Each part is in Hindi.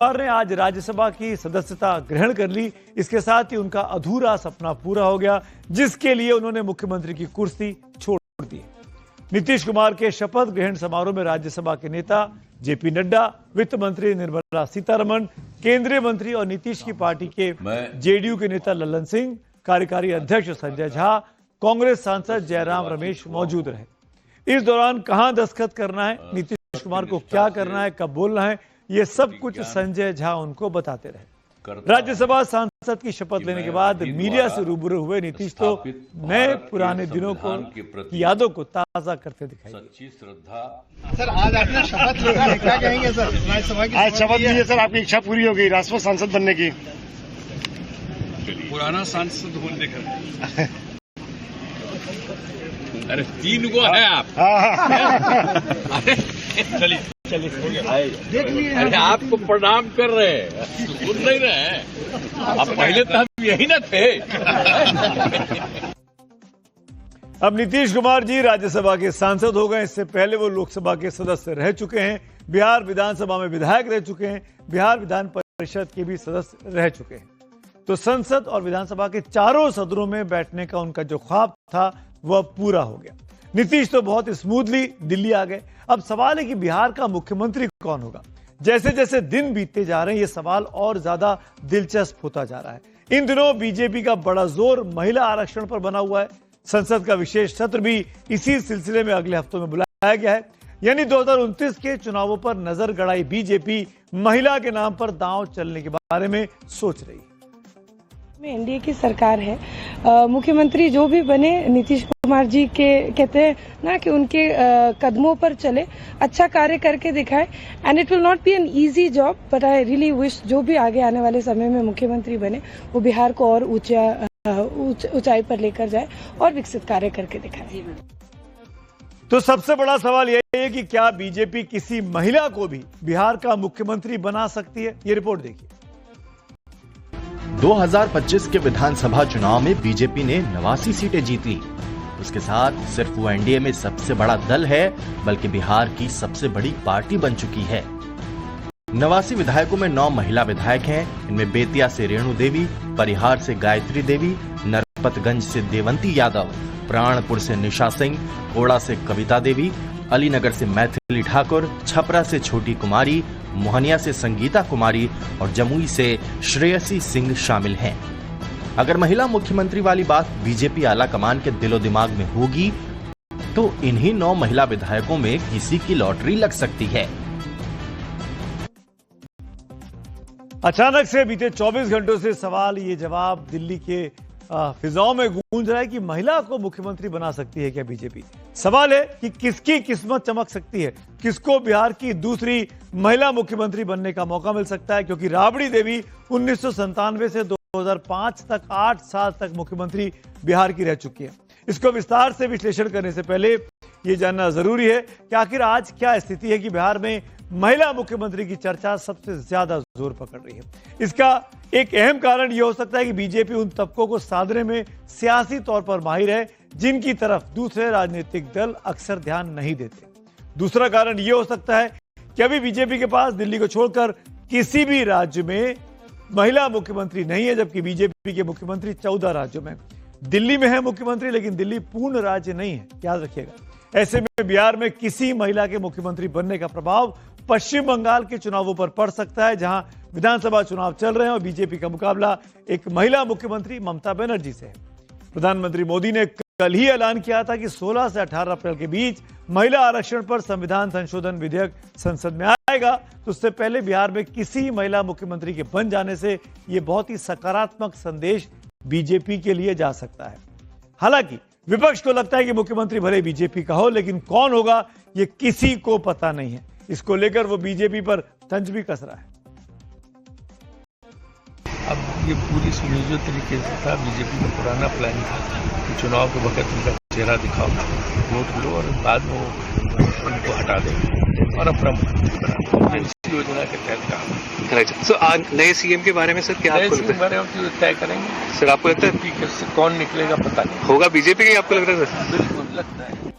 कुमार ने आज राज्यसभा की सदस्यता ग्रहण कर ली। इसके साथ ही उनका अधूरा सपना पूरा हो गया, जिसके लिए उन्होंने मुख्यमंत्री की कुर्सी छोड़ दी। नीतीश कुमार के शपथ ग्रहण समारोह में राज्यसभा के नेता जेपी नड्डा, वित्त मंत्री निर्मला सीतारमण, केंद्रीय मंत्री और नीतीश की पार्टी के जेडीयू के नेता लल्लन सिंह, कार्यकारी अध्यक्ष संजय झा, कांग्रेस सांसद जयराम रमेश मौजूद रहे। इस दौरान कहां दस्तखत करना है, नीतीश कुमार को क्या करना है, कब बोलना है, ये सब कुछ संजय झा उनको बताते रहे। राज्यसभा सांसद की शपथ लेने के बाद मीडिया से रूबरू हुए नीतीश तो नए पुराने दिनों की यादों को ताजा करते दिखाई दिए। सर, आज आपने शपथ लिया है, क्या कहेंगे सर? राज्यसभा की आज शपथ ली है सर, आपकी इच्छा पूरी हो गई राष्ट्रपति सांसद बनने की। पुराना सांसद होने का अरे 3 गो है आप। अरे चलिए अरे आपको प्रणाम कर रहे हैं, सुन नहीं रहे हैं। अब पहले तो हम यही ना थे। अब नीतीश कुमार जी राज्यसभा के सांसद हो गए। इससे पहले वो लोकसभा के सदस्य रह चुके हैं, बिहार विधानसभा में विधायक रह चुके हैं, बिहार विधान परिषद के भी सदस्य रह चुके हैं। तो संसद और विधानसभा के चारों सदनों में बैठने का उनका जो ख्वाब था वह पूरा हो गया। नीतीश तो बहुत स्मूथली दिल्ली आ गए। अब सवाल है कि बिहार का मुख्यमंत्री कौन होगा। जैसे जैसे दिन बीतते जा रहे हैं, ये सवाल और ज्यादा दिलचस्प होता जा रहा है। इन दिनों बीजेपी का बड़ा जोर महिला आरक्षण पर बना हुआ है। संसद का विशेष सत्र भी इसी सिलसिले में अगले हफ्तों में बुलाया गया है। यानी 2029 के चुनावों पर नजर गड़ाई बीजेपी महिला के नाम पर दांव चलने के बारे में सोच रही है। एनडीए की सरकार है, मुख्यमंत्री जो भी बने, नीतीश कुमार जी के कहते हैं ना कि उनके कदमों पर चले, अच्छा कार्य करके दिखाए। And it will not be an easy job, but I really wish जो भी आगे आने वाले समय में मुख्यमंत्री बने वो बिहार को और ऊंचाई पर लेकर जाए और विकसित कार्य करके दिखाए। तो सबसे बड़ा सवाल यह है कि क्या बीजेपी किसी महिला को भी बिहार का मुख्यमंत्री बना सकती है? ये रिपोर्ट देखिए। 2025 के विधानसभा चुनाव में बीजेपी ने 89 सीटें जीती। उसके साथ सिर्फ वो एनडीए में सबसे बड़ा दल है, बल्कि बिहार की सबसे बड़ी पार्टी बन चुकी है। 89 विधायकों में 9 महिला विधायक हैं। इनमें बेतिया से रेणु देवी, परिहार से गायत्री देवी, नरपतगंज से देवंती यादव, प्राणपुर से निशा सिंह, कोड़ा से कविता देवी, अलीनगर से मैथिली ठाकुर, छपरा से छोटी कुमारी, मोहनिया से संगीता कुमारी और जमुई से श्रेयसी सिंह शामिल हैं। अगर महिला मुख्यमंत्री वाली बात बीजेपी आला कमान के दिलो दिमाग में होगी तो इन्हीं 9 महिला विधायकों में किसी की लॉटरी लग सकती है। अचानक से बीते 24 घंटों से सवाल ये जवाब दिल्ली के फिजाओं में गूंज रहा है कि महिला को मुख्यमंत्री बना सकती है क्या बीजेपी। सवाल है कि किसकी किस्मत चमक सकती है, किसको बिहार की दूसरी महिला मुख्यमंत्री बनने का मौका मिल सकता है, क्योंकि राबड़ी देवी 1997 से 2005 तक 8 साल तक मुख्यमंत्री बिहार की रह चुकी है। इसको विस्तार से विश्लेषण करने से पहले यह जानना जरूरी है कि आखिर आज क्या स्थिति है कि बिहार में महिला मुख्यमंत्री की चर्चा सबसे ज्यादा जोर पकड़ रही है। इसका एक अहम कारण यह हो सकता है कि बीजेपी उन तबकों को साधने में सियासी तौर पर माहिर है जिनकी तरफ दूसरे राजनीतिक दल अक्सर ध्यान नहीं देते। दूसरा कारण यह हो सकता है कि अभी बीजेपी के पास दिल्ली को छोड़कर किसी भी राज्य में महिला मुख्यमंत्री नहीं है, जबकि बीजेपी के मुख्यमंत्री 14 राज्यों में। दिल्ली में है मुख्यमंत्री, लेकिन दिल्ली पूर्ण राज्य नहीं है, याद रखिएगा। ऐसे में बिहार में किसी महिला के मुख्यमंत्री बनने का प्रभाव पश्चिम बंगाल के चुनावों पर पड़ सकता है, जहां विधानसभा चुनाव चल रहे हैं और बीजेपी का मुकाबला एक महिला मुख्यमंत्री ममता बनर्जी से है। प्रधानमंत्री मोदी ने कल ही ऐलान किया था कि 16 से 18 अप्रैल के बीच महिला आरक्षण पर संविधान संशोधन विधेयक संसद में आएगा। तो उससे पहले बिहार में किसी महिला मुख्यमंत्री के बन जाने से यह बहुत ही सकारात्मक संदेश बीजेपी के लिए जा सकता है। हालांकि विपक्ष को लगता है कि मुख्यमंत्री भले बीजेपी का हो, लेकिन कौन होगा यह किसी को पता नहीं है। इसको लेकर वो बीजेपी पर तंज भी कस रहा है। अब ये पूरी सुनियोजित तरीके से था, बीजेपी का पुराना प्लान था कि चुनाव के वक्त उनका चेहरा दिखाओ, वोट लो और बाद में उनको हटा देंगे और अपना इसी योजना के तहत काम। सो आज नए सीएम के बारे में सर क्या आपको लगता है? तय करेंगे सर। आपको लगता है कौन निकलेगा पता नहीं होगा बीजेपी का? आपको लग रहा है सर? बिल्कुल लगता है।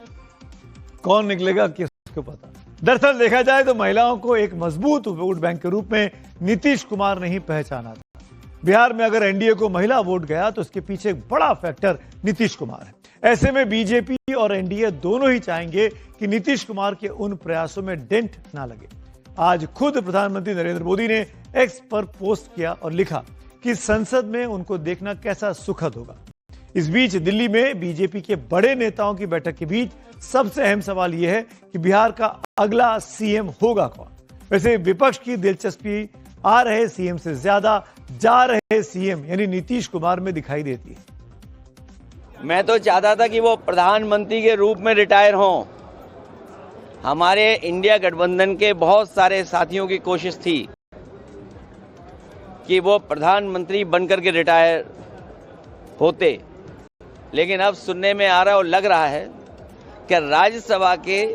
कौन निकलेगा किसको पता। दरअसल देखा जाए तो महिलाओं को एक मजबूत वोट बैंक के रूप में नीतीश कुमार ने ही पहचाना था। बिहार में अगर एनडीए को महिला वोट गया तो उसके पीछे एक बड़ा फैक्टर नीतीश कुमार है। ऐसे में बीजेपी और एनडीए दोनों ही चाहेंगे कि नीतीश कुमार के उन प्रयासों में डेंट ना लगे। आज खुद प्रधानमंत्री नरेंद्र मोदी ने एक्स पर पोस्ट किया और लिखा कि संसद में उनको देखना कैसा सुखद होगा। इस बीच दिल्ली में बीजेपी के बड़े नेताओं की बैठक के बीच सबसे अहम सवाल यह है कि बिहार का अगला सीएम होगा कौन। वैसे विपक्ष की दिलचस्पी आ रहे सीएम से ज्यादा जा रहे सीएम यानी नीतीश कुमार में दिखाई देती है। मैं तो चाहता था कि वो प्रधानमंत्री के रूप में रिटायर हों। हमारे इंडिया गठबंधन के बहुत सारे साथियों की कोशिश थी कि वो प्रधानमंत्री बनकर के रिटायर होते, लेकिन अब सुनने में आ रहा है और लग रहा है कि राज्यसभा के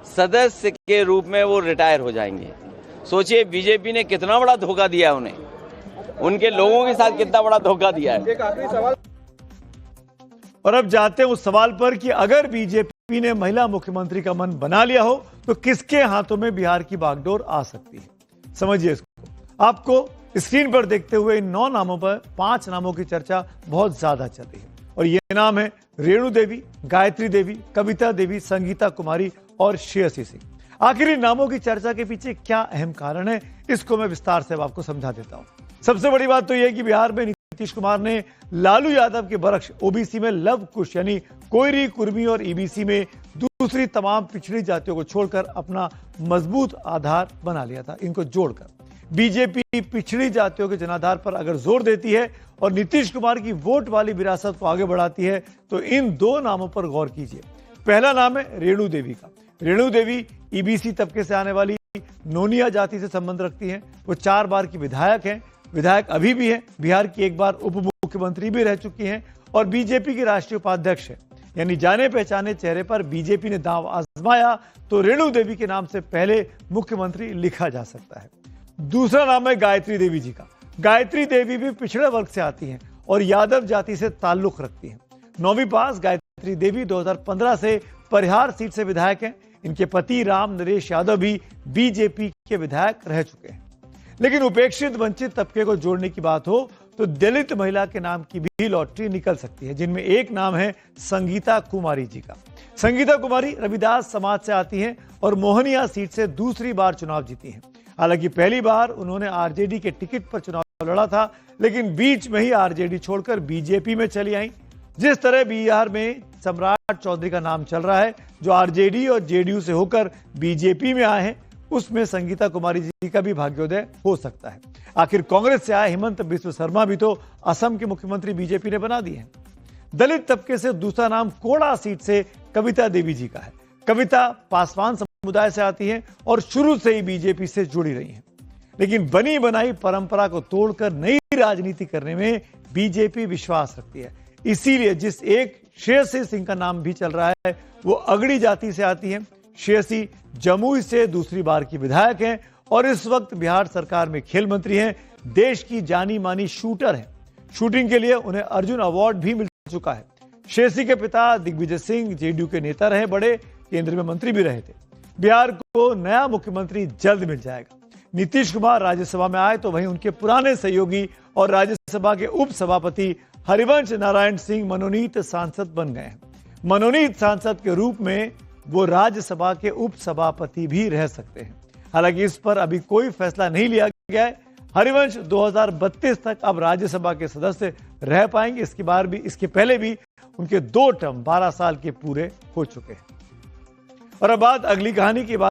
सदस्य के रूप में वो रिटायर हो जाएंगे। सोचिए बीजेपी ने कितना बड़ा धोखा दिया है उन्हें, उनके लोगों के साथ कितना बड़ा धोखा दिया है। एक आखिरी सवाल, और अब जाते हैं उस सवाल पर कि अगर बीजेपी ने महिला मुख्यमंत्री का मन बना लिया हो तो किसके हाथों में बिहार की बागडोर आ सकती है। समझिए इसको। आपको स्क्रीन पर देखते हुए इन 9 नामों पर 5 नामों की चर्चा बहुत ज्यादा चल रही है और ये नाम है रेणु देवी, गायत्री देवी, कविता देवी, संगीता कुमारी और श्रेयसी सिंह। आखिर इन नामों की चर्चा के पीछे क्या अहम कारण है, इसको मैं विस्तार से आपको समझा देता हूं। सबसे बड़ी बात तो यह है कि बिहार में नीतीश कुमार ने लालू यादव के बरक्स ओबीसी में लव कुश यानी कोयरी, कुर्मी और ईबीसी में दूसरी तमाम पिछड़ी जातियों को छोड़कर अपना मजबूत आधार बना लिया था। इनको जोड़कर बीजेपी पिछड़ी जातियों के जनाधार पर अगर जोर देती है और नीतीश कुमार की वोट वाली विरासत को आगे बढ़ाती है तो इन 2 नामों पर गौर कीजिए। पहला नाम है रेणु देवी का। रेणु देवी ईबीसी तबके से आने वाली नोनिया जाति से संबंध रखती हैं। वो 4 बार की विधायक हैं, विधायक अभी भी हैं, बिहार की 1 बार उप मुख्यमंत्री भी रह चुकी हैं और बीजेपी की राष्ट्रीय उपाध्यक्ष है। यानी जाने पहचाने चेहरे पर बीजेपी ने दांव आजमाया तो रेणु देवी के नाम से पहले मुख्यमंत्री लिखा जा सकता है। दूसरा नाम है गायत्री देवी जी का। गायत्री देवी भी पिछड़े वर्ग से आती हैं और यादव जाति से ताल्लुक रखती हैं। 9वीं पास गायत्री देवी 2015 से परिहार सीट से विधायक हैं। इनके पति राम नरेश यादव भी बीजेपी के विधायक रह चुके हैं। लेकिन उपेक्षित वंचित तबके को जोड़ने की बात हो तो दलित महिला के नाम की भी लॉटरी निकल सकती है, जिनमें एक नाम है संगीता कुमारी जी का। संगीता कुमारी रविदास समाज से आती हैं और मोहनिया सीट से दूसरी बार चुनाव जीती हैं। हालांकि पहली बार उन्होंने आरजेडी के टिकट पर चुनाव लड़ा था, लेकिन बीच में ही आरजेडी छोड़कर बीजेपी में चली आई। जिस तरह बिहार में सम्राट चौधरी का नाम चल रहा है जो आरजेडी और जेडीयू से होकर बीजेपी में आए हैं, उसमें संगीता कुमारी जी का भी भाग्योदय हो सकता है। आखिर कांग्रेस से आए हिमंत बिस्व शर्मा भी तो असम के मुख्यमंत्री बीजेपी ने बना दिए हैं। दलित तबके से दूसरा नाम कोड़ा सीट से कविता देवी जी का है। कविता पासवान समुदाय से आती हैं और शुरू से ही बीजेपी से जुड़ी रही हैं, लेकिन बनी बनाई परंपरा को तोड़कर नई राजनीति करने में बीजेपी विश्वास रखती है। इसीलिए जिस एक श्रेयसी सिंह का नाम भी चल रहा है वो अगड़ी जाति से आती है। श्रेयसी जमुई से दूसरी बार की विधायक हैं और इस वक्त बिहार सरकार में खेल मंत्री हैं। देश की जानी मानी शूटर हैं। शूटिंग के लिए उन्हें अर्जुन अवार्ड भी मिल चुका है। श्रेयसी के पिता दिग्विजय सिंह जेडीयू के नेता रहे, बड़े केंद्र में मंत्री भी रहे थे। बिहार को नया मुख्यमंत्री जल्द मिल जाएगा। नीतीश कुमार राज्यसभा में आए तो वहीं उनके पुराने सहयोगी और राज्यसभा के उप सभापति हरिवंश नारायण सिंह मनोनीत सांसद बन गए हैं। मनोनीत सांसद के रूप में वो राज्यसभा के उप सभापति भी रह सकते हैं। हालांकि इस पर अभी कोई फैसला नहीं लिया गया है। हरिवंश 2032 तक अब राज्यसभा के सदस्य रह पाएंगे। इसके पहले भी उनके 2 टर्म 12 साल के पूरे हो चुके हैं। और अब बात अगली कहानी की बात